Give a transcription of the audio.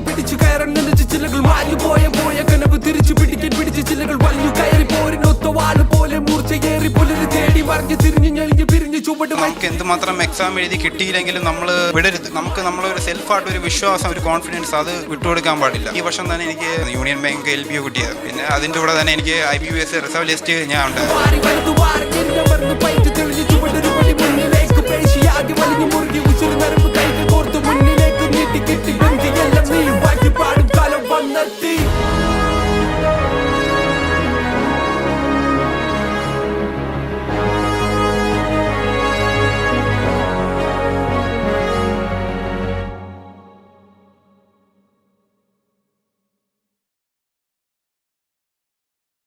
പിടിച്ചു കയറാൻ നിലച്ച ചിലകൾ മാഞ്ഞു പോയ കനവ് തിരിച്ചു പിടിക്കാൻ പിടിച്ച ചിലകൾ വലിഞ്ഞു കയറി പോരിനൊത്ത വാള് പോലെ മൂർച്ചയേറി പുലര് തേടി മറിഞ്ഞ് തിരിഞ്ഞു ഞെളിഞ്ഞ് പിരിഞ്ഞ് ചുവട്. നമുക്ക് എന്തുമാത്രം എക്സാം എഴുതി കിട്ടിയില്ലെങ്കിലും നമ്മൾ വിടരുത്. നമുക്ക് നമ്മളൊരു സെൽഫായിട്ട് ഒരു വിശ്വാസം, ഒരു കോൺഫിഡൻസ് അത് വിട്ടുകൊടുക്കാൻ പാടില്ല. ഈ വർഷം തന്നെ എനിക്ക് യൂണിയൻ ബാങ്ക് LPO കിട്ടിയത്. പിന്നെ അതിൻ്റെ കൂടെ തന്നെ എനിക്ക് IBPS റിസർവ് ലിസ്റ്റ് ഞാൻ ഉണ്ടായിരുന്നു. മുന്നിലേക്ക്